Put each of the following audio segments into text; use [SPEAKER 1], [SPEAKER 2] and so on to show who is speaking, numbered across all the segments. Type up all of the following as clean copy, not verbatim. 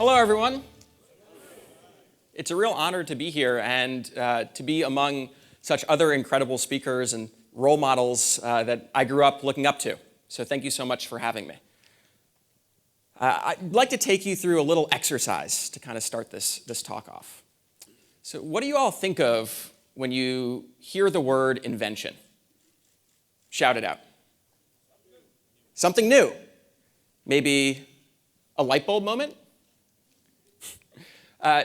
[SPEAKER 1] Hello, everyone. It's a real honor to be here and to be among such other incredible speakers and role models that I grew up looking up to. So thank you so much for having me. I'd like to take you through a little exercise to kind of start this talk off. So what do you all think of when you hear the word invention? Shout it out. Something new. Maybe a light bulb moment?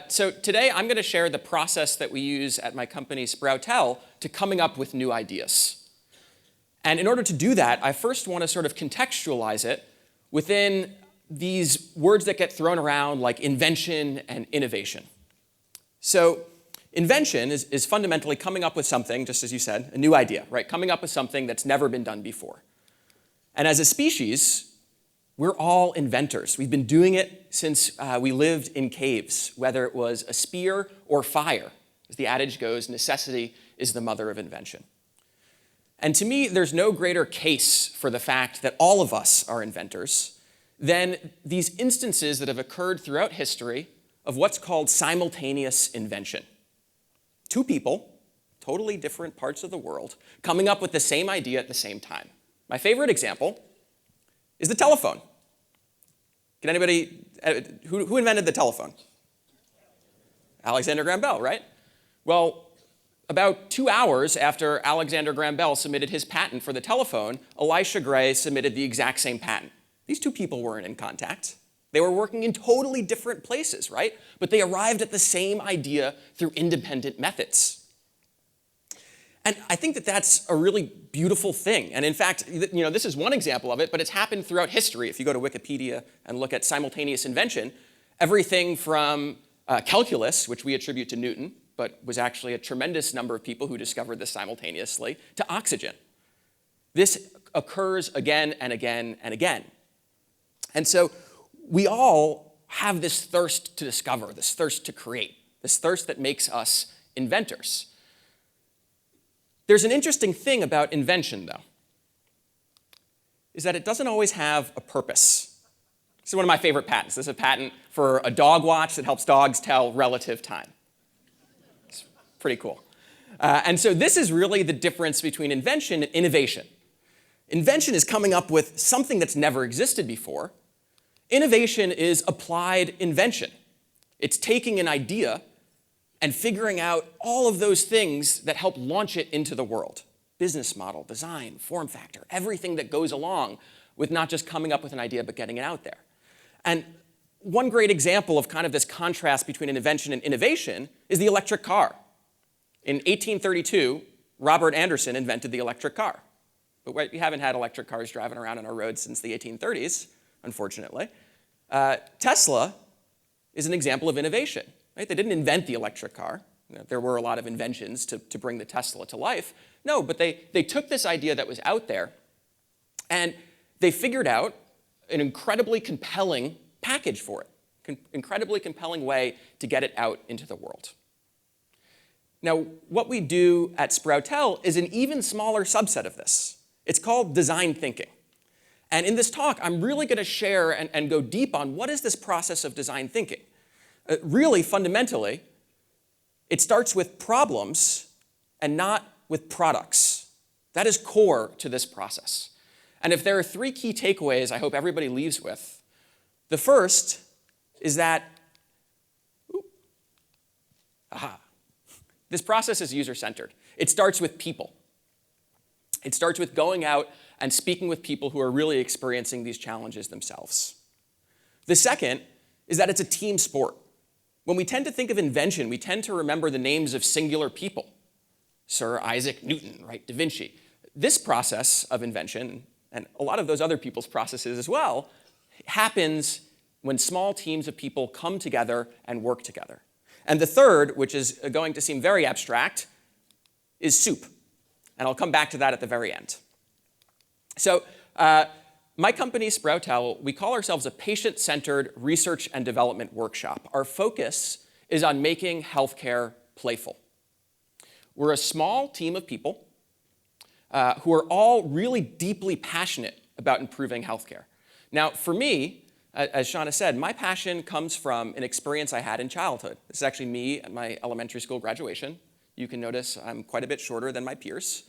[SPEAKER 1] So today I'm going to share the process that we use at my company Sproutel to coming up with new ideas. And in order to do that, I first want to sort of contextualize it within these words that get thrown around like invention and innovation. So invention is fundamentally coming up with something, just as you said, a new idea, right? Coming up with something that's never been done before. And as a species, we're all inventors. We've been doing it since we lived in caves, whether it was a spear or fire. As the adage goes, necessity is the mother of invention. And to me, there's no greater case for the fact that all of us are inventors than these instances that have occurred throughout history of what's called simultaneous invention. Two people, totally different parts of the world, coming up with the same idea at the same time. My favorite example is the telephone. Can anybody, who invented the telephone? Alexander Graham Bell, right? Well, about 2 hours after Alexander Graham Bell submitted his patent for the telephone, Elisha Gray submitted the exact same patent. These two people weren't in contact. They were working in totally different places, right? But they arrived at the same idea through independent methods. And I think that that's a really beautiful thing. And in fact, this is one example of it, but it's happened throughout history. If you go to Wikipedia and look at simultaneous invention, everything from calculus, which we attribute to Newton, but was actually a tremendous number of people who discovered this simultaneously, to oxygen. This occurs again and again and again. And so we all have this thirst to discover, this thirst to create, this thirst that makes us inventors. There's an interesting thing about invention, though, is that it doesn't always have a purpose. This is one of my favorite patents. This is a patent for a dog watch that helps dogs tell relative time. It's pretty cool. And so this is really the difference between invention and innovation. Invention is coming up with something that's never existed before. Innovation is applied invention. It's taking an idea and figuring out all of those things that help launch it into the world. Business model, design, form factor, everything that goes along with not just coming up with an idea, but getting it out there. And one great example of kind of this contrast between invention and innovation is the electric car. In 1832, Robert Anderson invented the electric car. But we haven't had electric cars driving around on our roads since the 1830s, unfortunately. Tesla is an example of innovation. Right? They didn't invent the electric car. There were a lot of inventions to bring the Tesla to life. No, but they took this idea that was out there, and they figured out an incredibly compelling package for it, incredibly compelling way to get it out into the world. Now, what we do at Sproutel is an even smaller subset of this. It's called design thinking. And in this talk, I'm really going to share and go deep on what is this process of design thinking. Really, fundamentally, it starts with problems and not with products. That is core to this process. And if there are 3 key takeaways I hope everybody leaves with, the first is that this process is user-centered. It starts with people. It starts with going out and speaking with people who are really experiencing these challenges themselves. The second is that it's a team sport. When we tend to think of invention, we tend to remember the names of singular people. Sir Isaac Newton, right, Da Vinci. This process of invention, and a lot of those other people's processes as well, happens when small teams of people come together and work together. And the third, which is going to seem very abstract, is soup. And I'll come back to that at the very end. So my company, Sproutel, we call ourselves a patient-centered research and development workshop. Our focus is on making healthcare playful. We're a small team of people who are all really deeply passionate about improving healthcare. Now, for me, As Shauna said, my passion comes from an experience I had in childhood. This is actually me at my elementary school graduation. You can notice I'm quite a bit shorter than my peers.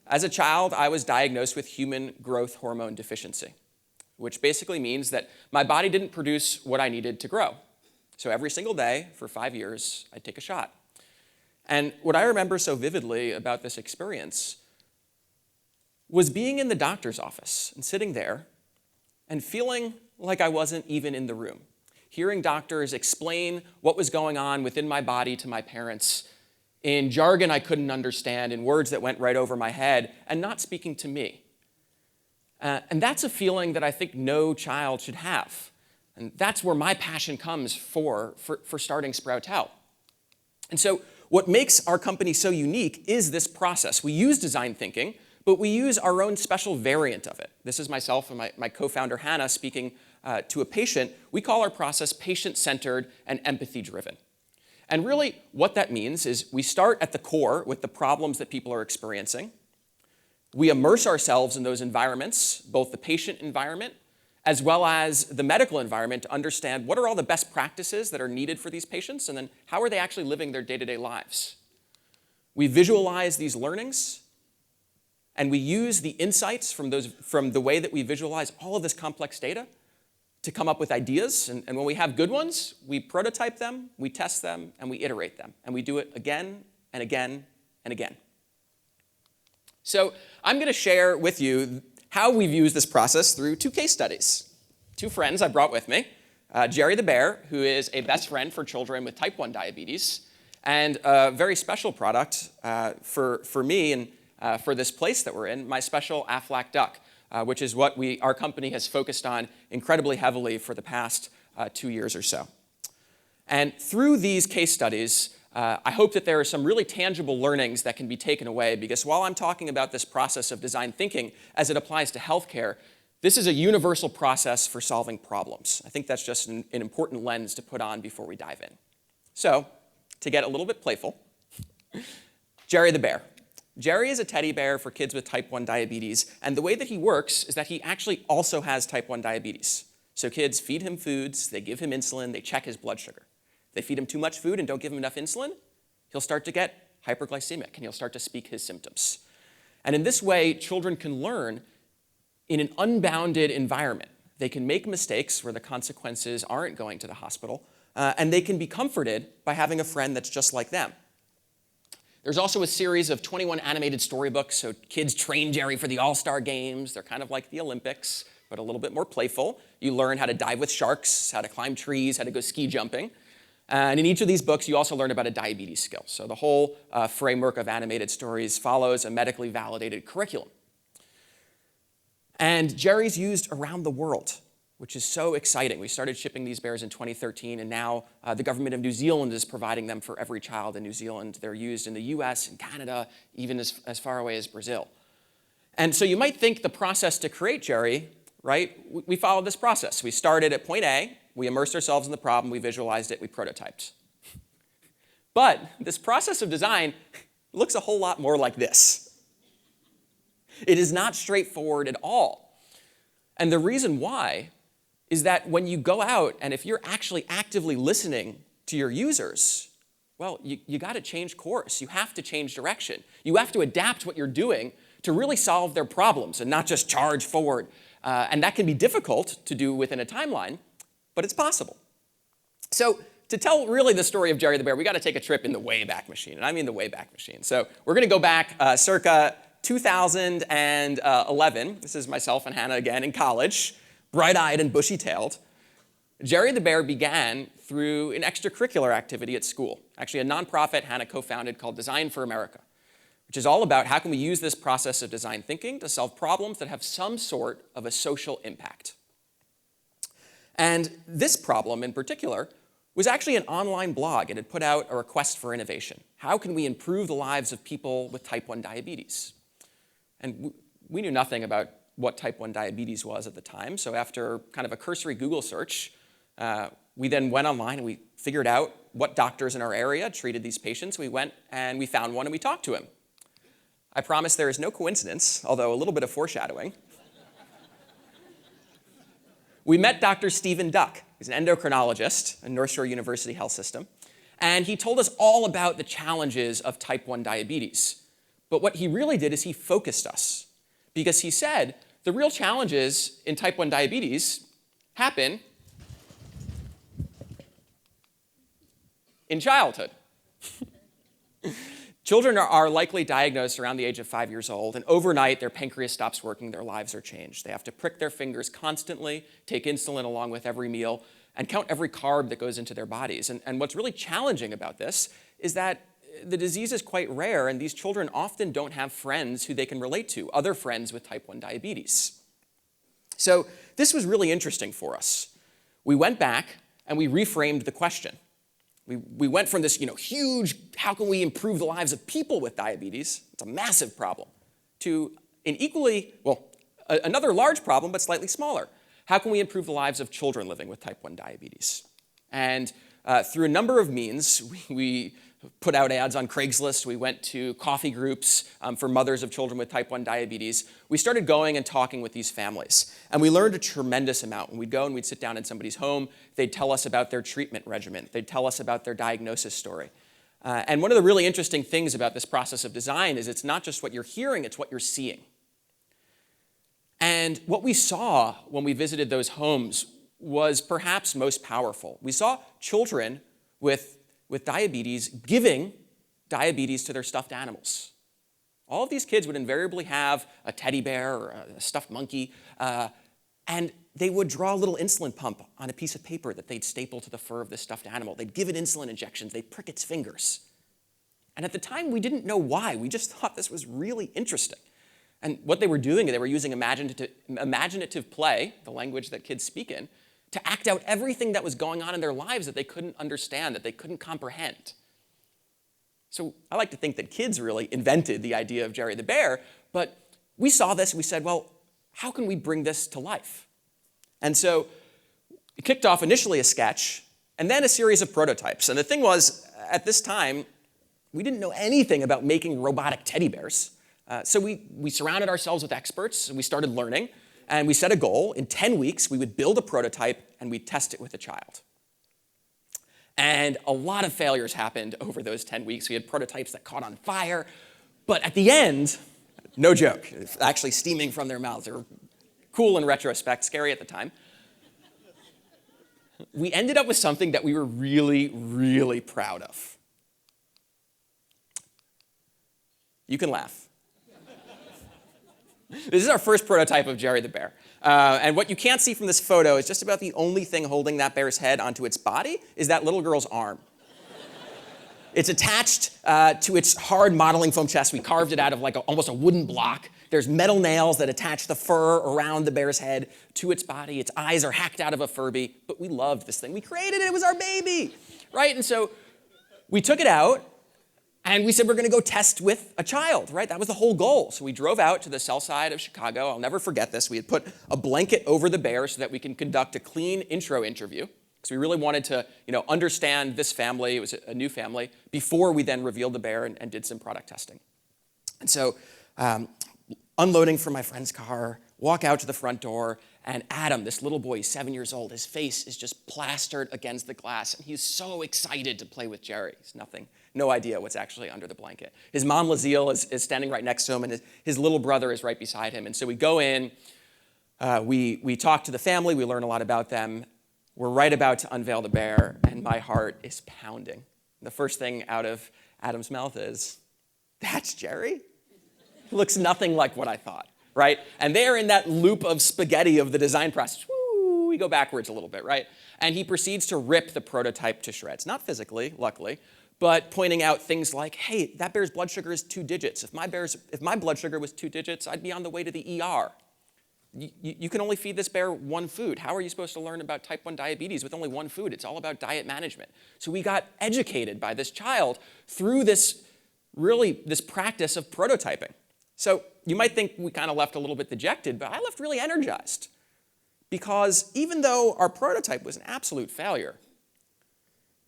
[SPEAKER 1] As a child, I was diagnosed with human growth hormone deficiency, which basically means that my body didn't produce what I needed to grow. So every single day for 5 years, I'd take a shot. And what I remember so vividly about this experience was being in the doctor's office and sitting there and feeling like I wasn't even in the room, hearing doctors explain what was going on within my body to my parents in jargon I couldn't understand, in words that went right over my head, and not speaking to me. And that's a feeling that I think no child should have. And that's where my passion comes for starting Sproutel. And so what makes our company so unique is this process. We use design thinking, but we use our own special variant of it. This is myself and my co-founder Hannah speaking to a patient. We call our process patient-centered and empathy-driven. And really what that means is we start at the core with the problems that people are experiencing. We immerse ourselves in those environments, both the patient environment as well as the medical environment, to understand what are all the best practices that are needed for these patients, and then how are they actually living their day-to-day lives. We visualize these learnings, and we use the insights from the way that we visualize all of this complex data to come up with ideas. And when we have good ones, we prototype them, we test them, and we iterate them. And we do it again and again and again. So I'm going to share with you how we've used this process through 2 case studies. 2 friends I brought with me, Jerry the bear, who is a best friend for children with type 1 diabetes, and a very special product for me and for this place that we're in, my special Aflac duck, which is what our company has focused on incredibly heavily for the past 2 years or so. And through these case studies, I hope that there are some really tangible learnings that can be taken away, because while I'm talking about this process of design thinking as it applies to healthcare, this is a universal process for solving problems. I think that's just an important lens to put on before we dive in. So, to get a little bit playful, Jerry the bear. Jerry is a teddy bear for kids with type 1 diabetes, and the way that he works is that he actually also has type 1 diabetes. So kids feed him foods, they give him insulin, they check his blood sugar. If they feed him too much food and don't give him enough insulin, he'll start to get hyperglycemic and he'll start to speak his symptoms. And in this way, children can learn in an unbounded environment. They can make mistakes where the consequences aren't going to the hospital, and they can be comforted by having a friend that's just like them. There's also a series of 21 animated storybooks, so kids train Jerry for the All-Star Games. They're kind of like the Olympics, but a little bit more playful. You learn how to dive with sharks, how to climb trees, how to go ski jumping. And in each of these books, you also learn about a diabetes skill. So the whole framework of animated stories follows a medically validated curriculum. And Jerry's used around the world, which is so exciting. We started shipping these bears in 2013, and now the government of New Zealand is providing them for every child in New Zealand. They're used in the US and Canada, even as far away as Brazil. And so you might think the process to create Jerry, right? We followed this process. We started at point A, we immersed ourselves in the problem, we visualized it, we prototyped. But this process of design looks a whole lot more like this. It is not straightforward at all. And the reason why is that when you go out and if you're actually actively listening to your users, well, you got to change course. You have to change direction. You have to adapt what you're doing to really solve their problems and not just charge forward. And that can be difficult to do within a timeline, but it's possible. So to tell really the story of Jerry the bear, we got to take a trip in the Wayback Machine, and I mean the Wayback Machine. So we're going to go back circa 2011. This is myself and Hannah again in college, bright-eyed and bushy-tailed. Jerry the bear began through an extracurricular activity at school, actually a nonprofit Hannah co-founded called Design for America, which is all about how can we use this process of design thinking to solve problems that have some sort of a social impact. And this problem in particular was actually an online blog. It had put out a request for innovation. How can we improve the lives of people with type 1 diabetes? And we knew nothing about what type 1 diabetes was at the time, so after kind of a cursory Google search, we then went online and we figured out what doctors in our area treated these patients. We went and we found one and we talked to him. I promise there is no coincidence, although a little bit of foreshadowing. we met Dr. Stephen Duck. He's an endocrinologist in North Shore University Health System. And he told us all about the challenges of type 1 diabetes. But what he really did is he focused us. Because he said the real challenges in type 1 diabetes happen in childhood. Children are likely diagnosed around the age of 5 years old, and overnight their pancreas stops working, their lives are changed. They have to prick their fingers constantly, take insulin along with every meal, and count every carb that goes into their bodies. And what's really challenging about this is that the disease is quite rare, and these children often don't have friends who they can relate to, other friends with type 1 diabetes. So this was really interesting for us. We went back and we reframed the question. We went from this huge, how can we improve the lives of people with diabetes? It's a massive problem. To an another large problem, but slightly smaller. How can we improve the lives of children living with type 1 diabetes? And through a number of means, we put out ads on Craigslist. We went to coffee groups for mothers of children with type 1 diabetes. We started going and talking with these families. And we learned a tremendous amount. When we'd go and we'd sit down in somebody's home, they'd tell us about their treatment regimen. They'd tell us about their diagnosis story. And one of the really interesting things about this process of design is it's not just what you're hearing, it's what you're seeing. And what we saw when we visited those homes was perhaps most powerful. We saw children with diabetes giving diabetes to their stuffed animals. All of these kids would invariably have a teddy bear or a stuffed monkey, and they would draw a little insulin pump on a piece of paper that they'd staple to the fur of the stuffed animal. They'd give it insulin injections. They'd prick its fingers. And at the time, we didn't know why. We just thought this was really interesting. And what they were doing, they were using imaginative play, the language that kids speak in, to act out everything that was going on in their lives that they couldn't understand, that they couldn't comprehend. So I like to think that kids really invented the idea of Jerry the Bear, but we saw this and we said, well, how can we bring this to life? And so it kicked off initially a sketch and then a series of prototypes. And the thing was, at this time, we didn't know anything about making robotic teddy bears. So we surrounded ourselves with experts and we started learning. And we set a goal. In 10 weeks, we would build a prototype and we'd test it with a child. And a lot of failures happened over those 10 weeks. We had prototypes that caught on fire. But at the end, no joke, actually steaming from their mouths. They were cool in retrospect, scary at the time. We ended up with something that we were really, really proud of. You can laugh. This is our first prototype of Jerry the Bear. And what you can't see from this photo is just about the only thing holding that bear's head onto its body is that little girl's arm. It's attached to its hard modeling foam chest. We carved it out of almost a wooden block. There's metal nails that attach the fur around the bear's head to its body. Its eyes are hacked out of a Furby. But we loved this thing. We created it. It was our baby, right? And so we took it out. And we said we're going to go test with a child, right? That was the whole goal. So we drove out to the south side of Chicago. I'll never forget this. We had put a blanket over the bear so that we can conduct a clean intro interview because we really wanted to, understand this family. It was a new family before we then revealed the bear and did some product testing. And so unloading from my friend's car, walk out to the front door, and Adam, this little boy, he's 7 years old, his face is just plastered against the glass, and he's so excited to play with Jerry. He's no idea what's actually under the blanket. His mom, Lazille, is standing right next to him, and his little brother is right beside him. And so we go in, we talk to the family, we learn a lot about them. We're right about to unveil the bear, and my heart is pounding. The first thing out of Adam's mouth is, "That's Jerry?" Looks nothing like what I thought, right? And they're in that loop of spaghetti of the design process. Woo, we go backwards a little bit, right? And he proceeds to rip the prototype to shreds. Not physically, luckily, but pointing out things like, hey, that bear's blood sugar is 2 digits. If my blood sugar was 2 digits, I'd be on the way to the ER. You can only feed this bear one food. How are you supposed to learn about type 1 diabetes with only one food? It's all about diet management. So we got educated by this child through this practice of prototyping. So you might think we kind of left a little bit dejected, but I left really energized. Because even though our prototype was an absolute failure,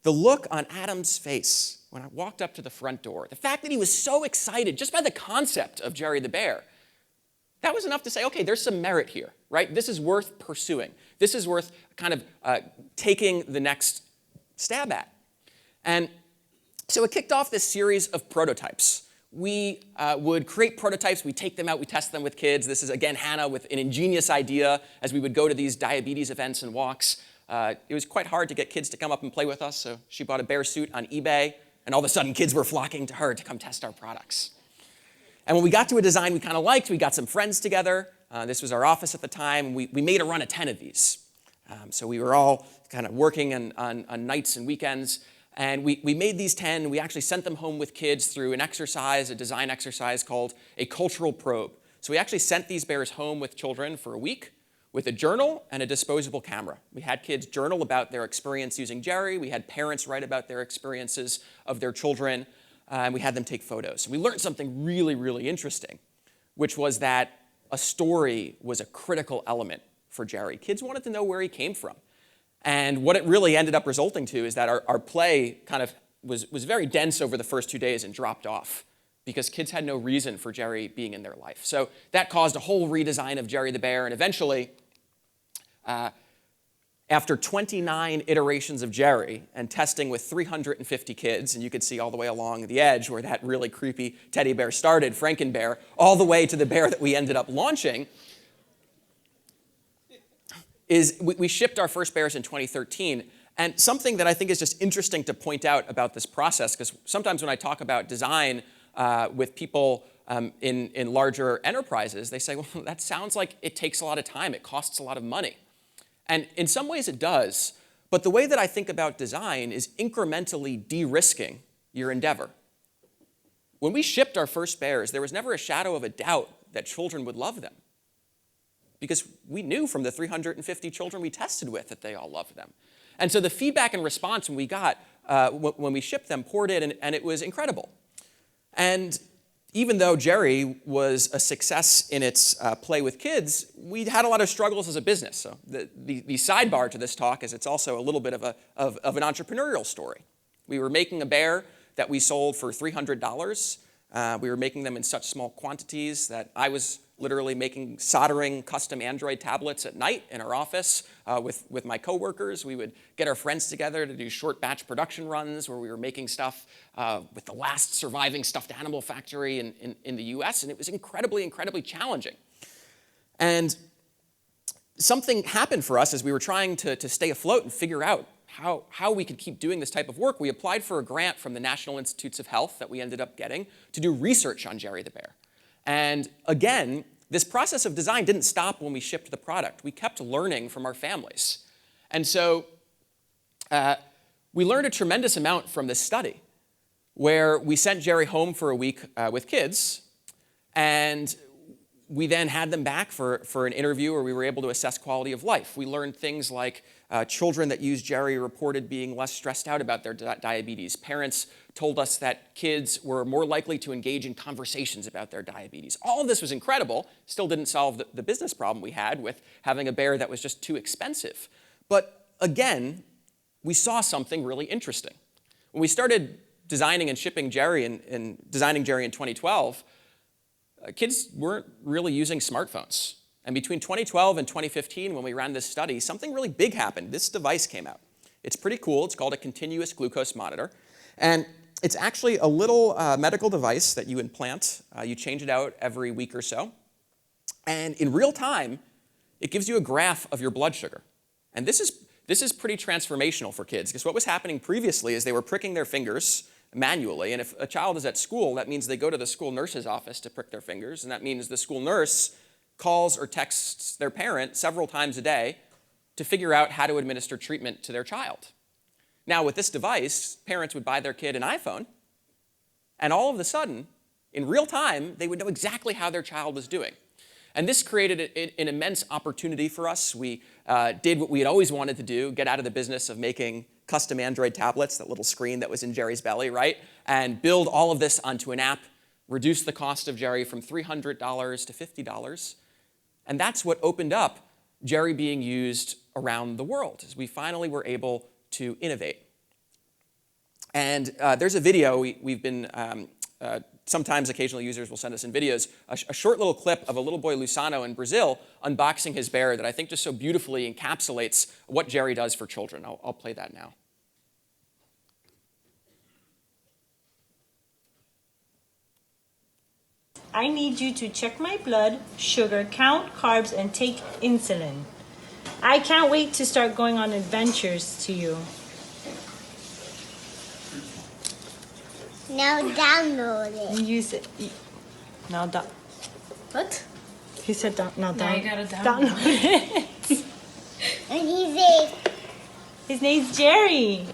[SPEAKER 1] the look on Adam's face when I walked up to the front door, the fact that he was so excited just by the concept of Jerry the Bear, that was enough to say, okay, there's some merit here, right? This is worth pursuing. This is worth kind of taking the next stab at. And so it kicked off this series of prototypes. We would create prototypes, we take them out, we test them with kids. This is, again, Hannah with an ingenious idea as we would go to these diabetes events and walks. It was quite hard to get kids to come up and play with us, so she bought a bear suit on eBay, and all of a sudden kids were flocking to her to come test our products. And when we got to a design we kind of liked, we got some friends together. This was our office at the time, and we made a run of 10 of these. So we were all kind of working on nights and weekends. And we made these 10, and we actually sent them home with kids through an exercise, a design exercise called a cultural probe. So we actually sent these bears home with children for a week with a journal and a disposable camera. We had kids journal about their experience using Jerry. We had parents write about their experiences of their children, and we had them take photos. And we learned something really, really interesting, which was that a story was a critical element for Jerry. Kids wanted to know where he came from. And what it really ended up resulting to is that our play kind of was very dense over the first 2 days and dropped off because kids had no reason for Jerry being in their life. So that caused a whole redesign of Jerry the Bear, and eventually, after 29 iterations of Jerry and testing with 350 kids, and you could see all the way along the edge where that really creepy teddy bear started, Frankenbear, all the way to the bear that we ended up launching, is we shipped our first bears in 2013. And something that I think is just interesting to point out about this process, because sometimes when I talk about design with people in larger enterprises, they say, well, that sounds like it takes a lot of time, it costs a lot of money. And in some ways it does, but the way that I think about design is incrementally de-risking your endeavor. When we shipped our first bears, there was never a shadow of a doubt that children would love them, because we knew from the 350 children we tested with that they all loved them. And so the feedback and response when we got, when we shipped them, poured in, and it was incredible. And even though Jerry was a success in its play with kids, we had a lot of struggles as a business. So the sidebar to this talk is it's also a little bit of an entrepreneurial story. We were making a bear that we sold for $300. We were making them in such small quantities that I was literally soldering custom Android tablets at night in our office with my coworkers. We would get our friends together to do short batch production runs where we were making stuff with the last surviving stuffed animal factory in the US, and it was incredibly, incredibly challenging. And something happened for us as we were trying to stay afloat and figure out how we could keep doing this type of work. We applied for a grant from the National Institutes of Health that we ended up getting to do research on Jerry the Bear. And again, this process of design didn't stop when we shipped the product. We kept learning from our families. And so we learned a tremendous amount from this study, where we sent Jerry home for a week with kids, and we then had them back for an interview where we were able to assess quality of life. We learned things like children that used Jerry reported being less stressed out about their diabetes. Parents told us that kids were more likely to engage in conversations about their diabetes. All of this was incredible. Still didn't solve the business problem we had with having a bear that was just too expensive. But again, we saw something really interesting. When we started designing and shipping Jerry and designing Jerry in 2012, kids weren't really using smartphones. And between 2012 and 2015, when we ran this study, something really big happened. This device came out. It's pretty cool. It's called a continuous glucose monitor. And it's actually a little medical device that you implant. You change it out every week or so. And in real time, it gives you a graph of your blood sugar. And this is pretty transformational for kids, because what was happening previously is they were pricking their fingers manually. And if a child is at school, that means they go to the school nurse's office to prick their fingers. And that means the school nurse calls or texts their parent several times a day to figure out how to administer treatment to their child. Now, with this device, parents would buy their kid an iPhone, and all of a sudden, in real time, they would know exactly how their child was doing. And this created an immense opportunity for us. We did what we had always wanted to do, get out of the business of making custom Android tablets, that little screen that was in Jerry's belly, right? And build all of this onto an app, reduce the cost of Jerry from $300 to $50. And that's what opened up Jerry being used around the world, as we finally were able to innovate. And there's a video we've been sometimes occasionally users will send us in videos, a short little clip of a little boy Lusano in Brazil unboxing his bear that I think just so beautifully encapsulates what Jerry does for children. I'll play that now.
[SPEAKER 2] I need you to check my blood, sugar, count carbs, and take insulin. I can't wait to start going on adventures to you.
[SPEAKER 3] Now download it.
[SPEAKER 2] You said, now what? He said now
[SPEAKER 4] you gotta download
[SPEAKER 2] it.
[SPEAKER 3] And
[SPEAKER 2] His name's Jerry.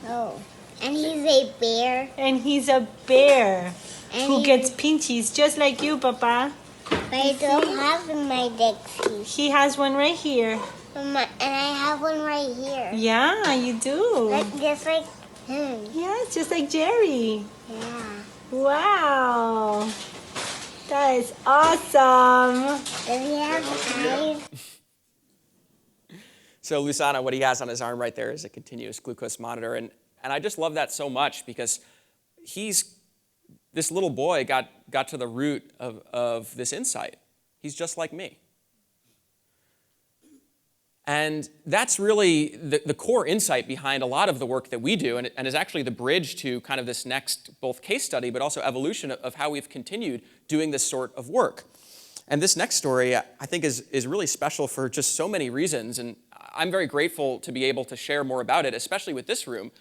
[SPEAKER 3] and he's a bear.
[SPEAKER 2] And he's a bear
[SPEAKER 3] And
[SPEAKER 2] who gets pinchies just like you, Papa.
[SPEAKER 3] But I don't have my Dixie.
[SPEAKER 2] He has one right here.
[SPEAKER 3] And I have one right here.
[SPEAKER 2] Yeah, you do.
[SPEAKER 3] Just like him.
[SPEAKER 2] Yeah, it's just like Jerry.
[SPEAKER 3] Yeah.
[SPEAKER 2] Wow. That is awesome.
[SPEAKER 3] Does he have eyes?
[SPEAKER 1] So Lusano, what he has on his arm right there is a continuous glucose monitor. And I just love that so much because this little boy got to the root of this insight. He's just like me. And that's really the core insight behind a lot of the work that we do, and is actually the bridge to kind of this next both case study, but also evolution of how we've continued doing this sort of work. And this next story, I think, is really special for just so many reasons, and I'm very grateful to be able to share more about it, especially with this room,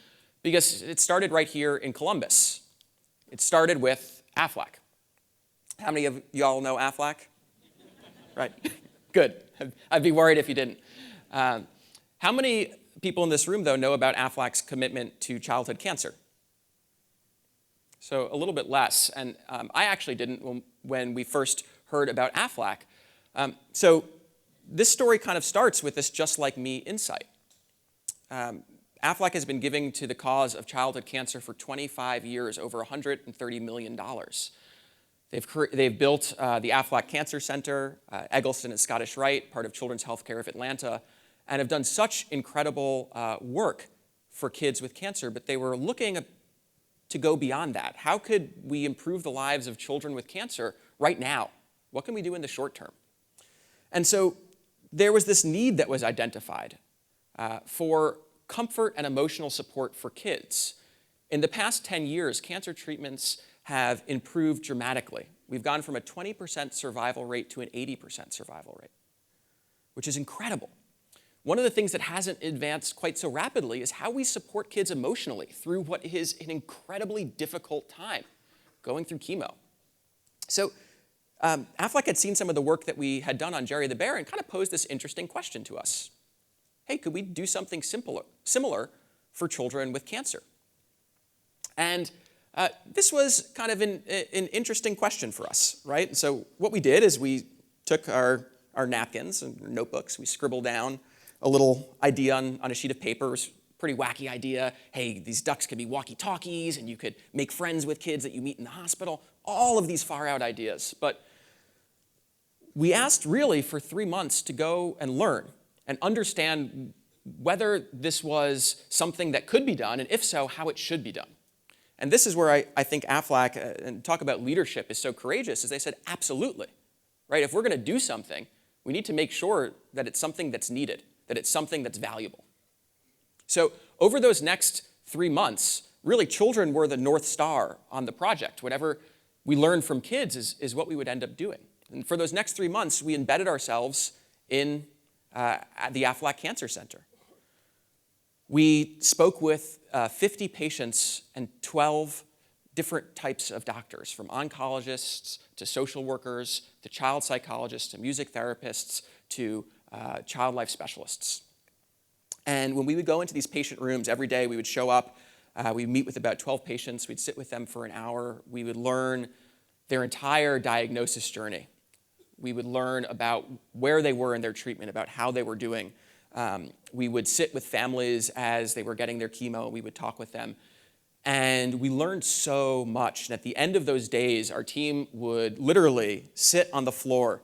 [SPEAKER 1] because it started right here in Columbus. It started with Aflac. How many of y'all know Aflac? Right, good. I'd be worried if you didn't. How many people in this room, though, know about Aflac's commitment to childhood cancer? So a little bit less, and I actually didn't when we first heard about Aflac. So this story kind of starts with this just like me insight. Aflac has been giving to the cause of childhood cancer for 25 years, over $130 million. They've built the Aflac Cancer Center, Eggleston and Scottish Rite, part of Children's Healthcare of Atlanta, and have done such incredible work for kids with cancer, but they were looking to go beyond that. How could we improve the lives of children with cancer right now? What can we do in the short term? And so there was this need that was identified for comfort and emotional support for kids. In the past 10 years, cancer treatments have improved dramatically. We've gone from a 20% survival rate to an 80% survival rate, which is incredible. One of the things that hasn't advanced quite so rapidly is how we support kids emotionally through what is an incredibly difficult time, going through chemo. So Aflac had seen some of the work that we had done on Jerry the Bear and kind of posed this interesting question to us. Hey, could we do something similar for children with cancer? And this was kind of an interesting question for us, right? So what we did is we took our napkins and notebooks, we scribbled down a little idea on a sheet of paper. It was a pretty wacky idea. Hey, these ducks could be walkie-talkies, and you could make friends with kids that you meet in the hospital. All of these far-out ideas. But we asked really for 3 months to go and learn and understand whether this was something that could be done, and if so, how it should be done. And this is where I think Aflac, and talk about leadership, is so courageous, is they said, absolutely. Right? If we're going to do something, we need to make sure that it's something that's needed, that it's something that's valuable. So over those next 3 months, really children were the North Star on the project. Whatever we learned from kids is what we would end up doing. And for those next 3 months, we embedded ourselves in at the Aflac Cancer Center. We spoke with 50 patients and 12 different types of doctors, from oncologists to social workers to child psychologists to music therapists to child life specialists. And when we would go into these patient rooms every day, we would show up, we'd meet with about 12 patients, we'd sit with them for an hour, we would learn their entire diagnosis journey. We would learn about where they were in their treatment, about how they were doing. We would sit with families as they were getting their chemo, we would talk with them. And we learned so much. And at the end of those days, our team would literally sit on the floor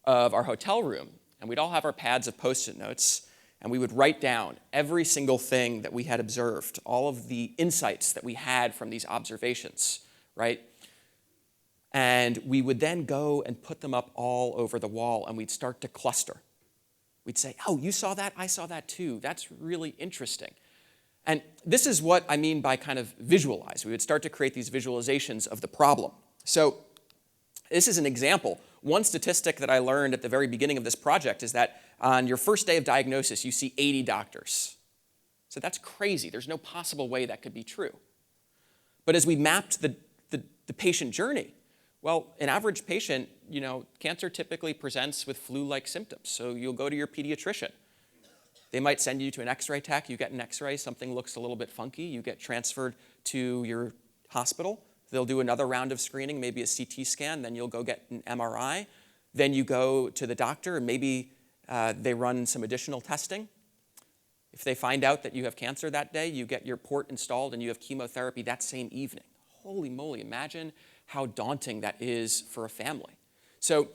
[SPEAKER 1] of our hotel room, and we'd all have our pads of Post-it notes, and we would write down every single thing that we had observed, all of the insights that we had from these observations, right? And we would then go and put them up all over the wall, and we'd start to cluster. We'd say, oh, you saw that? I saw that too. That's really interesting. And this is what I mean by kind of visualize. We would start to create these visualizations of the problem. So this is an example. One statistic that I learned at the very beginning of this project is that on your first day of diagnosis, you see 80 doctors. So that's crazy. There's no possible way that could be true. But as we mapped the patient journey, well, an average patient, cancer typically presents with flu-like symptoms. So you'll go to your pediatrician. They might send you to an x-ray tech. You get an x-ray. Something looks a little bit funky. You get transferred to your hospital. They'll do another round of screening, maybe a CT scan. Then you'll go get an MRI. Then you go to the doctor, and maybe they run some additional testing. If they find out that you have cancer that day, you get your port installed, and you have chemotherapy that same evening. Holy moly, imagine how daunting that is for a family. So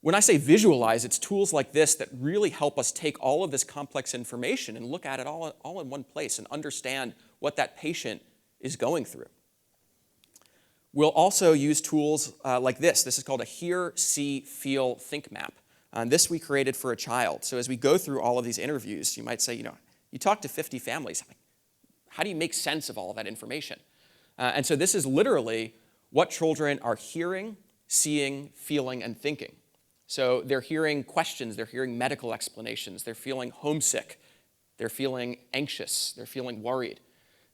[SPEAKER 1] when I say visualize, it's tools like this that really help us take all of this complex information and look at it all in one place and understand what that patient is going through. We'll also use tools like this. This is called a hear, see, feel, think map. This we created for a child. So as we go through all of these interviews, you might say, you talk to 50 families. How do you make sense of all of that information? And so this is literally what children are hearing, seeing, feeling, and thinking. So they're hearing questions, they're hearing medical explanations, they're feeling homesick, they're feeling anxious, they're feeling worried.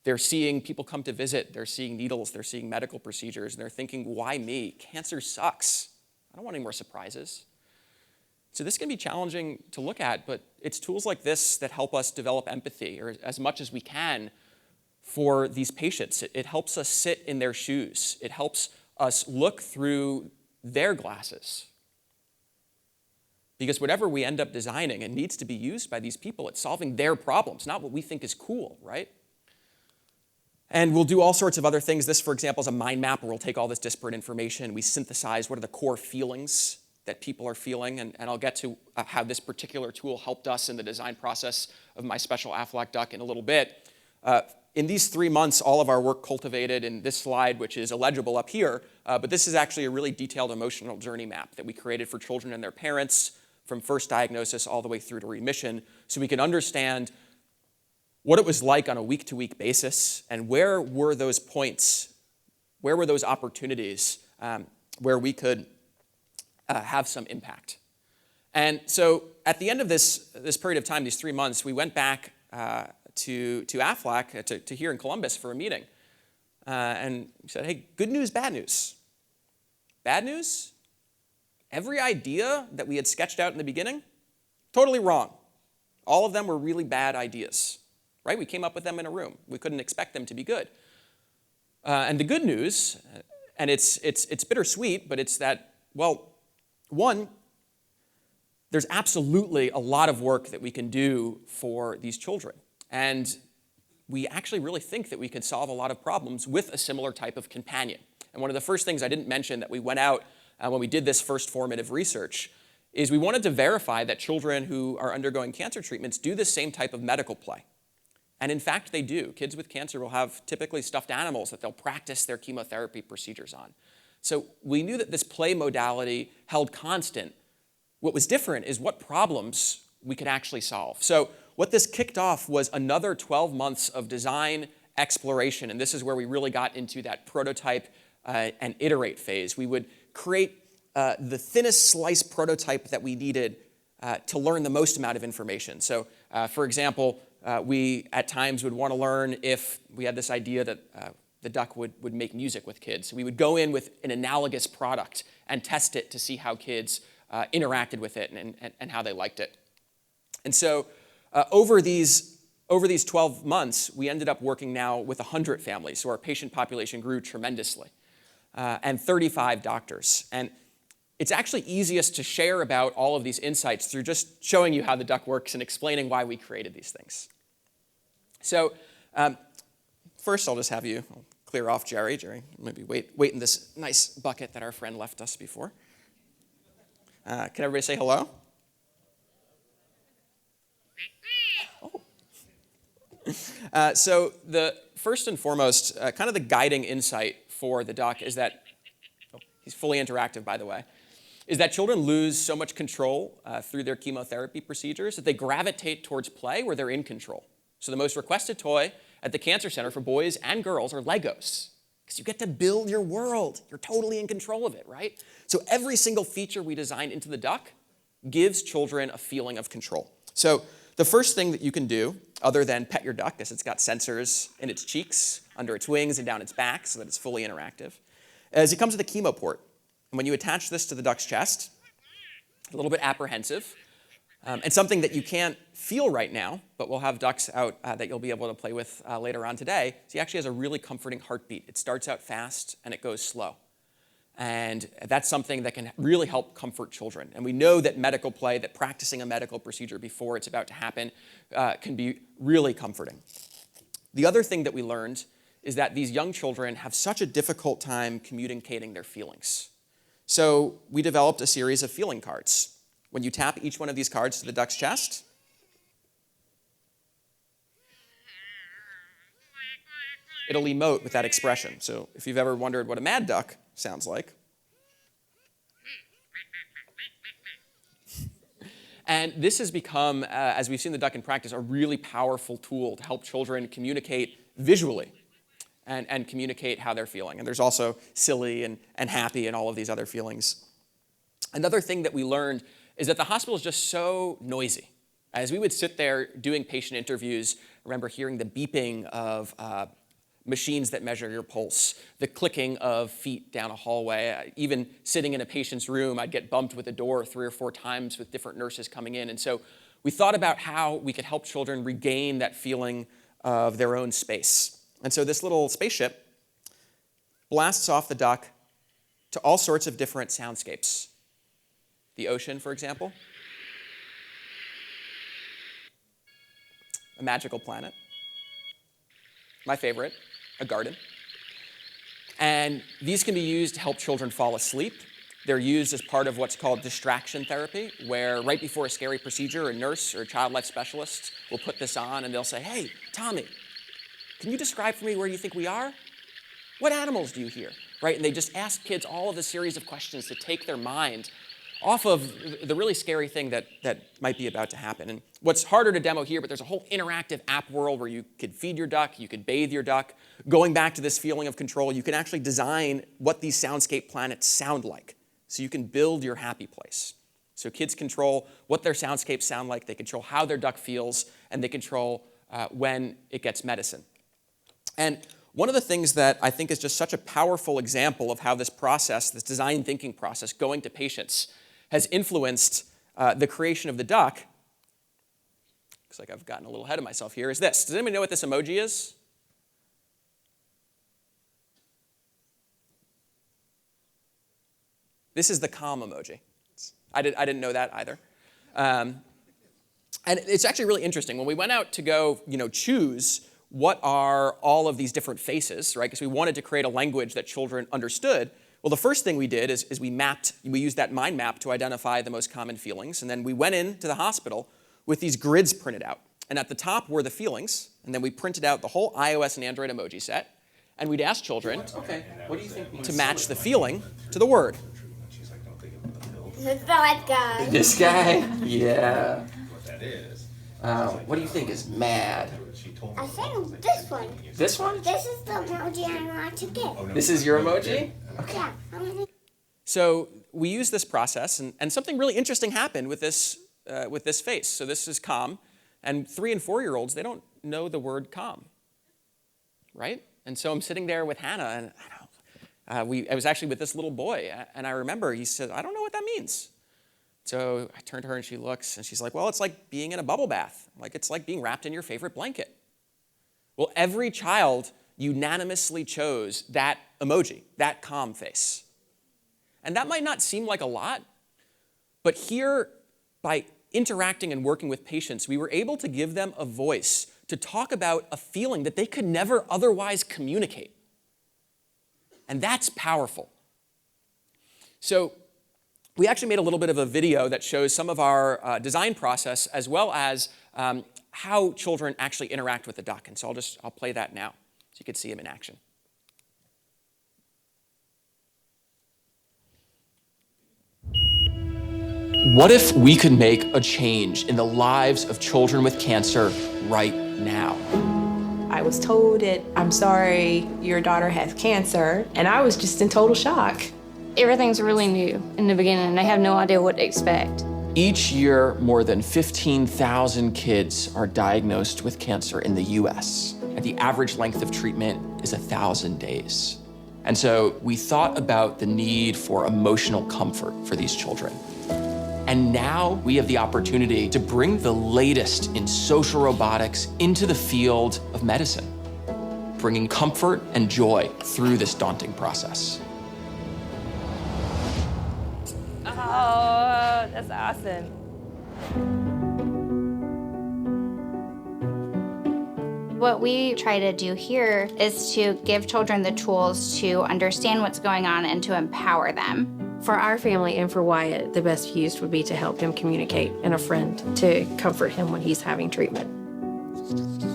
[SPEAKER 1] They're seeing people come to visit, they're seeing needles, they're seeing medical procedures, and they're thinking, why me? Cancer sucks. I don't want any more surprises. So this can be challenging to look at, but it's tools like this that help us develop empathy, or as much as we can, for these patients. It helps us sit in their shoes. It helps us look through their glasses. Because whatever we end up designing, it needs to be used by these people. It's solving their problems, not what we think is cool, right? And we'll do all sorts of other things. This, for example, is a mind map where we'll take all this disparate information. We synthesize what are the core feelings that people are feeling. And I'll get to how this particular tool helped us in the design process of my special Aflac duck in a little bit. In these 3 months, all of our work culminated in this slide, which is illegible up here. But this is actually a really detailed emotional journey map that we created for children and their parents from first diagnosis all the way through to remission, so we can understand what it was like on a week-to-week basis and where were those points, where were those opportunities where we could have some impact. And so at the end of this period of time, these 3 months, we went back to Aflac, to here in Columbus for a meeting. And we said, hey, good news, bad news. Bad news? Every idea that we had sketched out in the beginning, totally wrong. All of them were really bad ideas, right? We came up with them in a room. We couldn't expect them to be good. And the good news, and it's bittersweet, but it's that, well, one, there's absolutely a lot of work that we can do for these children. And we actually really think that we could solve a lot of problems with a similar type of companion. And one of the first things I didn't mention that we went out when we did this first formative research is we wanted to verify that children who are undergoing cancer treatments do the same type of medical play. And in fact, they do. Kids with cancer will have typically stuffed animals that they'll practice their chemotherapy procedures on. So we knew that this play modality held constant. What was different is what problems we could actually solve. So what this kicked off was another 12 months of design exploration, and this is where we really got into that prototype and iterate phase. We would create the thinnest slice prototype that we needed to learn the most amount of information. So for example, we at times would want to learn if we had this idea that the duck would make music with kids. So we would go in with an analogous product and test it to see how kids interacted with it and how they liked it. And so over these 12 months, we ended up working now with 100 families. So our patient population grew tremendously. And 35 doctors. And it's actually easiest to share about all of these insights through just showing you how the duck works and explaining why we created these things. So first I'll just have you clear off Jerry. Jerry, maybe wait in this nice bucket that our friend left us before. Can everybody say hello? Oh. So the first and foremost, kind of the guiding insight for the duck is that he's fully interactive, by the way, is that children lose so much control through their chemotherapy procedures that they gravitate towards play where they're in control. So the most requested toy at the Cancer Center for boys and girls are Legos, because you get to build your world. You're totally in control of it, right? So every single feature we designed into the duck gives children a feeling of control. So the first thing that you can do, other than pet your duck, because it's got sensors in its cheeks, under its wings, and down its back so that it's fully interactive, is it comes with a chemo port. And when you attach this to the duck's chest, a little bit apprehensive, and something that you can't feel right now, but we'll have ducks out that you'll be able to play with later on today, is he actually has a really comforting heartbeat. It starts out fast and it goes slow. And that's something that can really help comfort children. And we know that medical play, that practicing a medical procedure before it's about to happen can be really comforting. The other thing that we learned is that these young children have such a difficult time communicating their feelings. So we developed a series of feeling cards. When you tap each one of these cards to the duck's chest, it'll emote with that expression. So if you've ever wondered what a mad duck sounds like. And this has become, as we've seen the duck in practice, a really powerful tool to help children communicate visually and communicate how they're feeling. And there's also silly and happy and all of these other feelings. Another thing that we learned is that the hospital is just so noisy. As we would sit there doing patient interviews, I remember hearing the beeping of machines that measure your pulse, the clicking of feet down a hallway. Even sitting in a patient's room, I'd get bumped with a door 3 or 4 times with different nurses coming in. And so we thought about how we could help children regain that feeling of their own space. And so this little spaceship blasts off the duck to all sorts of different soundscapes. The ocean, for example. A magical planet. My favorite, a garden. And these can be used to help children fall asleep. They're used as part of what's called distraction therapy, where right before a scary procedure, a nurse or a child life specialist will put this on and they'll say, "Hey, Tommy, can you describe for me where you think we are? What animals do you hear?" Right? And they just ask kids all of a series of questions to take their mind off of the really scary thing that might be about to happen. And what's harder to demo here, but there's a whole interactive app world where you could feed your duck, you could bathe your duck. Going back to this feeling of control, you can actually design what these soundscape planets sound like. So you can build your happy place. So kids control what their soundscapes sound like, they control how their duck feels, and they control when it gets medicine. And one of the things that I think is just such a powerful example of how this process, this design thinking process, going to patients, has influenced the creation of the duck, looks like I've gotten a little ahead of myself here, is this. Does anybody know what this emoji is? This is the calm emoji. I didn't know that either. And it's actually really interesting. When we went out to go choose what are all of these different faces, right? Because we wanted to create a language that children understood. Well, the first thing we did is we used that mind map to identify the most common feelings, and then we went into the hospital with these grids printed out. And at the top were the feelings, and then we printed out the whole iOS and Android emoji set, and we'd ask children, okay, what do you think to match the feeling to the word?
[SPEAKER 3] That guy.
[SPEAKER 1] This guy? Yeah. What do you think is mad?
[SPEAKER 3] I think this one.
[SPEAKER 1] This one?
[SPEAKER 3] This is the emoji I want to get.
[SPEAKER 1] This is your emoji? Okay.
[SPEAKER 3] Yeah.
[SPEAKER 1] So we used this process, and something really interesting happened with this face. So this is calm, and 3- and 4-year-olds, they don't know the word calm, right? And so I'm sitting there with Hannah, and I was actually with this little boy, and I remember he said, "I don't know what that means." So I turned to her, and she looks, and she's like, "Well, it's like being in a bubble bath. Like it's like being wrapped in your favorite blanket." Well, every child unanimously chose that emoji, that calm face. And that might not seem like a lot, but here, by interacting and working with patients, we were able to give them a voice to talk about a feeling that they could never otherwise communicate. And that's powerful. So we actually made a little bit of a video that shows some of our design process as well as how children actually interact with the duck. And so I'll play that now so you can see him in action. What if we could make a change in the lives of children with cancer right now?
[SPEAKER 4] I was told that, I'm sorry, your daughter has cancer, and I was just in total shock.
[SPEAKER 5] Everything's really new in the beginning. They have no idea what to expect.
[SPEAKER 1] Each year, more than 15,000 kids are diagnosed with cancer in the US, and the average length of treatment is 1,000 days. And so we thought about the need for emotional comfort for these children. And now we have the opportunity to bring the latest in social robotics into the field of medicine, bringing comfort and joy through this daunting process.
[SPEAKER 4] Oh, that's awesome.
[SPEAKER 6] What we try to do here is to give children the tools to understand what's going on and to empower them.
[SPEAKER 7] For our family and for Wyatt, the best use would be to help him communicate and a friend to comfort him when he's having treatment.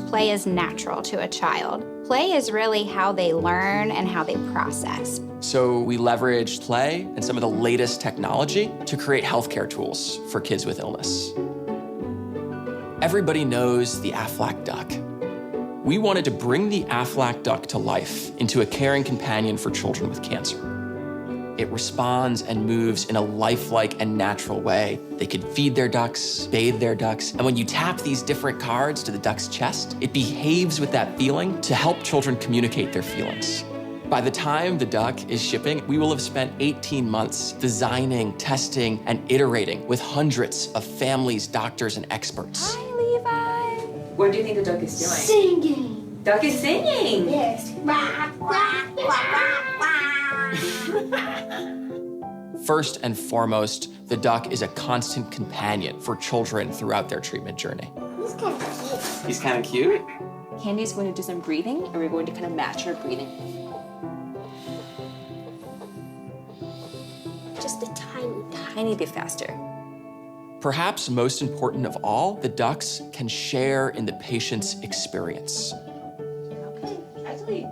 [SPEAKER 6] Play is natural to a child. Play is really how they learn and how they process.
[SPEAKER 1] So we leveraged play and some of the latest technology to create healthcare tools for kids with illness. Everybody knows the Aflac duck. We wanted to bring the Aflac duck to life into a caring companion for children with cancer. It responds and moves in a lifelike and natural way. They could feed their ducks, bathe their ducks, and when you tap these different cards to the duck's chest, it behaves with that feeling to help children communicate their feelings. By the time the duck is shipping, we will have spent 18 months designing, testing, and iterating with hundreds of families, doctors, and experts.
[SPEAKER 4] Hi, Levi. What do you think the duck is doing?
[SPEAKER 3] Singing.
[SPEAKER 4] Duck is singing.
[SPEAKER 3] Yes. Quack, quack, quack, quack.
[SPEAKER 1] First and foremost, the duck is a constant companion for children throughout their treatment journey.
[SPEAKER 3] He's kind of cute.
[SPEAKER 1] He's kind of cute.
[SPEAKER 4] Candy's going to do some breathing, and we're going to kind of match her breathing.
[SPEAKER 3] Just a
[SPEAKER 4] Tiny bit faster.
[SPEAKER 1] Perhaps most important of all, the ducks can share in the patient's experience.
[SPEAKER 4] Actually,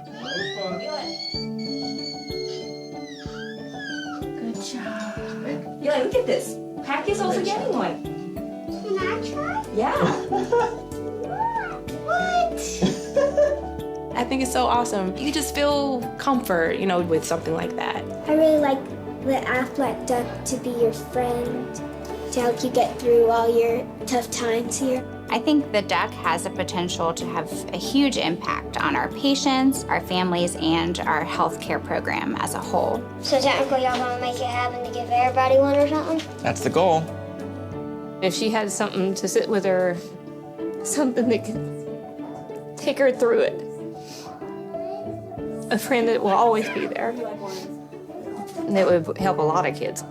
[SPEAKER 4] good job. Eli, look at this. Packy's also getting one.
[SPEAKER 3] Can I try?
[SPEAKER 4] Yeah.
[SPEAKER 3] What?
[SPEAKER 4] I think it's so awesome. You just feel comfort, with something like that.
[SPEAKER 3] I really like the Aflac duck to be your friend, to help you get through all your tough times here.
[SPEAKER 6] I think the duck has the potential to have a huge impact on our patients, our families, and our healthcare program as a whole.
[SPEAKER 3] So technically y'all want to make it happen to give everybody one or something?
[SPEAKER 1] That's the goal.
[SPEAKER 5] If she had something to sit with her, something that could take her through it. A friend that will always be there. And that would help a lot of kids.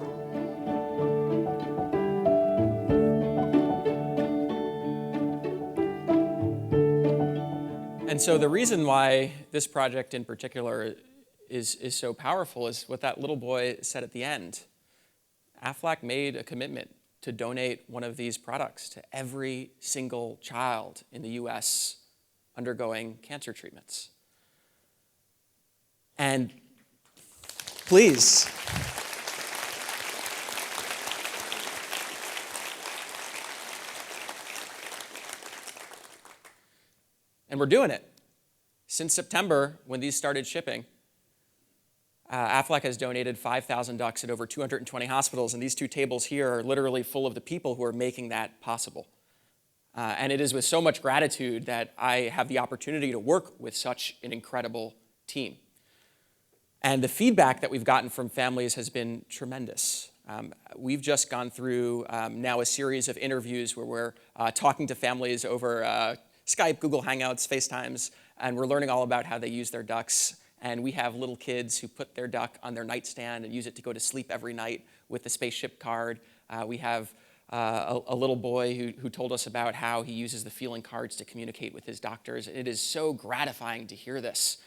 [SPEAKER 1] And so the reason why this project in particular is so powerful is what that little boy said at the end. Aflac made a commitment to donate one of these products to every single child in the US undergoing cancer treatments. And please, and we're doing it. Since September, when these started shipping, Aflac has donated 5,000 ducks at over 220 hospitals, and these two tables here are literally full of the people who are making that possible. And it is with so much gratitude that I have the opportunity to work with such an incredible team. And the feedback that we've gotten from families has been tremendous. We've just gone through now a series of interviews where we're talking to families over Skype, Google Hangouts, FaceTimes, and we're learning all about how they use their ducks. And we have little kids who put their duck on their nightstand and use it to go to sleep every night with the spaceship card. We have a little boy who told us about how he uses the feeling cards to communicate with his doctors. It is so gratifying to hear this.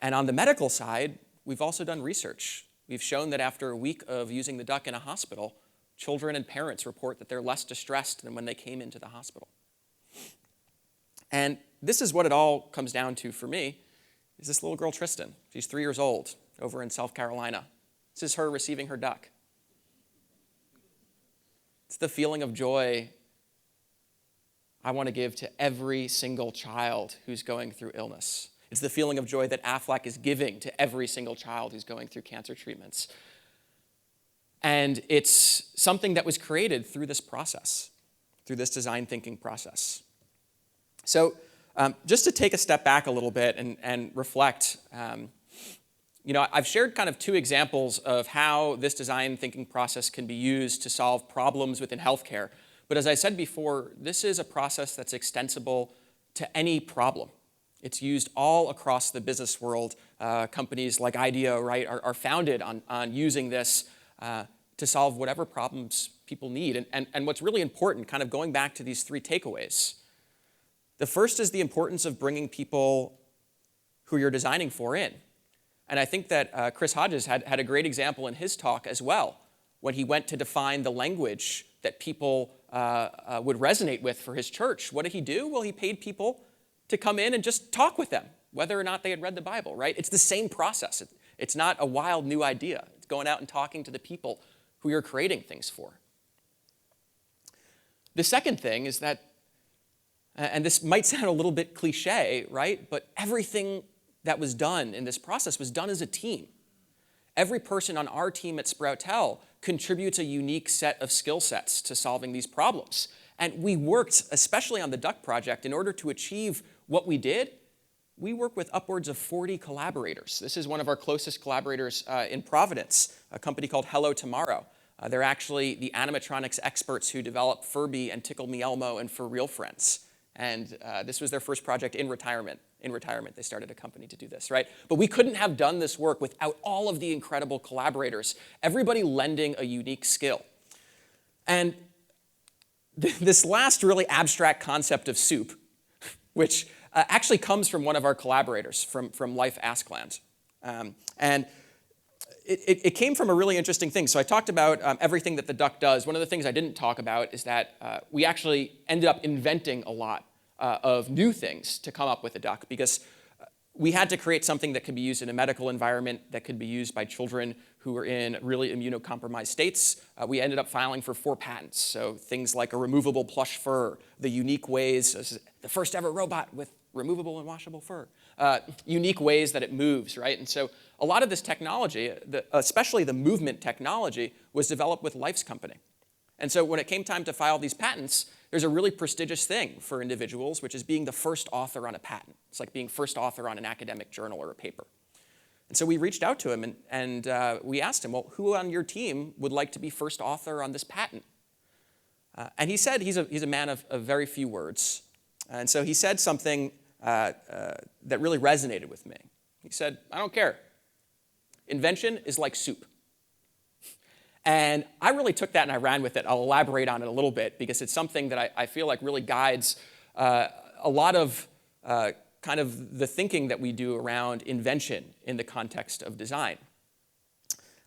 [SPEAKER 1] And on the medical side, we've also done research. We've shown that after a week of using the duck in a hospital, children and parents report that they're less distressed than when they came into the hospital. And this is what it all comes down to for me, is this little girl, Tristan. She's 3 years old, over in South Carolina. This is her receiving her duck. It's the feeling of joy I want to give to every single child who's going through illness. It's the feeling of joy that Aflac is giving to every single child who's going through cancer treatments. And it's something that was created through this process, through this design thinking process. So just to take a step back a little bit and reflect, I've shared kind of two examples of how this design thinking process can be used to solve problems within healthcare. But as I said before, this is a process that's extensible to any problem. It's used all across the business world. Companies like IDEO, right, are founded on using this to solve whatever problems people need. And what's really important, kind of going back to these three takeaways, the first is the importance of bringing people who you're designing for in. And I think that Chris Hodges had a great example in his talk as well, when he went to define the language that people would resonate with for his church. What did he do? Well, he paid people to come in and just talk with them, whether or not they had read the Bible, right? It's the same process. It's not a wild new idea. It's going out and talking to the people who you're creating things for. The second thing is that, and this might sound a little bit cliche, right? But everything that was done in this process was done as a team. Every person on our team at Sproutel contributes a unique set of skill sets to solving these problems. And we worked, especially on the Duck project, in order to achieve what we did. We work with upwards of 40 collaborators. This is one of our closest collaborators in Providence, a company called Hello Tomorrow. They're actually the animatronics experts who developed Furby and Tickle Me Elmo and For Real Friends. And this was their first project in retirement. In retirement, they started a company to do this, right? But we couldn't have done this work without all of the incredible collaborators, everybody lending a unique skill. And this last really abstract concept of soup, which actually comes from one of our collaborators from Life Askland. And it came from a really interesting thing. So I talked about everything that the duck does. One of the things I didn't talk about is that we actually ended up inventing a lot of new things to come up with the duck, because we had to create something that could be used in a medical environment, that could be used by children who were in really immunocompromised states. We ended up filing for 4 patents. So things like a removable plush fur, the unique ways, the first ever robot with removable and washable fur, unique ways that it moves, right? And so a lot of this technology, especially the movement technology, was developed with Life's company. And so when it came time to file these patents, there's a really prestigious thing for individuals, which is being the first author on a patent. It's like being first author on an academic journal or a paper. And so we reached out to him and we asked him, well, who on your team would like to be first author on this patent? And he said he's a man of very few words. And so he said something that really resonated with me. He said, I don't care. Invention is like soup. And I really took that and I ran with it. I'll elaborate on it a little bit because it's something that I feel like really guides a lot of kind of the thinking that we do around invention in the context of design.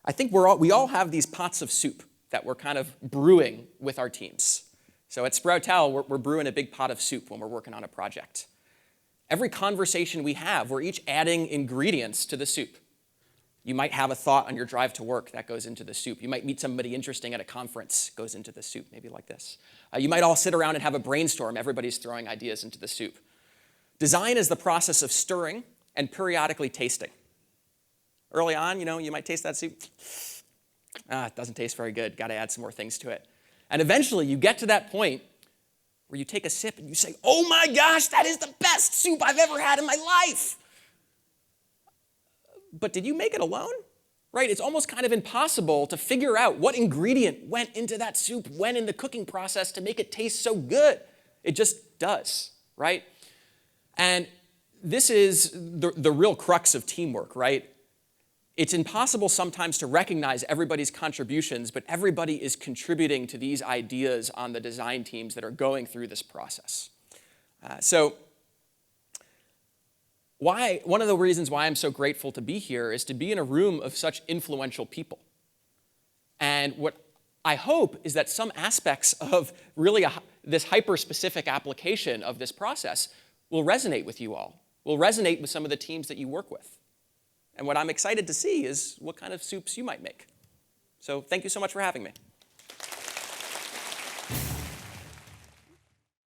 [SPEAKER 1] I think we all have these pots of soup that we're kind of brewing with our teams. So at Sproutel, we're brewing a big pot of soup when we're working on a project. Every conversation we have, we're each adding ingredients to the soup. You might have a thought on your drive to work that goes into the soup. You might meet somebody interesting at a conference, goes into the soup, maybe like this. You might all sit around and have a brainstorm. Everybody's throwing ideas into the soup. Design is the process of stirring and periodically tasting. Early on, you might taste that soup. It doesn't taste very good. Got to add some more things to it. And eventually, you get to that point where you take a sip and you say, oh my gosh, that is the best soup I've ever had in my life. But did you make it alone? Right? It's almost kind of impossible to figure out what ingredient went into that soup, went in the cooking process to make it taste so good. It just does, right? And this is the real crux of teamwork, right? It's impossible sometimes to recognize everybody's contributions, but everybody is contributing to these ideas on the design teams that are going through this process. One of the reasons why I'm so grateful to be here is to be in a room of such influential people. And what I hope is that some aspects of really this hyper-specific application of this process will resonate with you all, will resonate with some of the teams that you work with. And what I'm excited to see is what kind of soups you might make. So thank you so much for having me.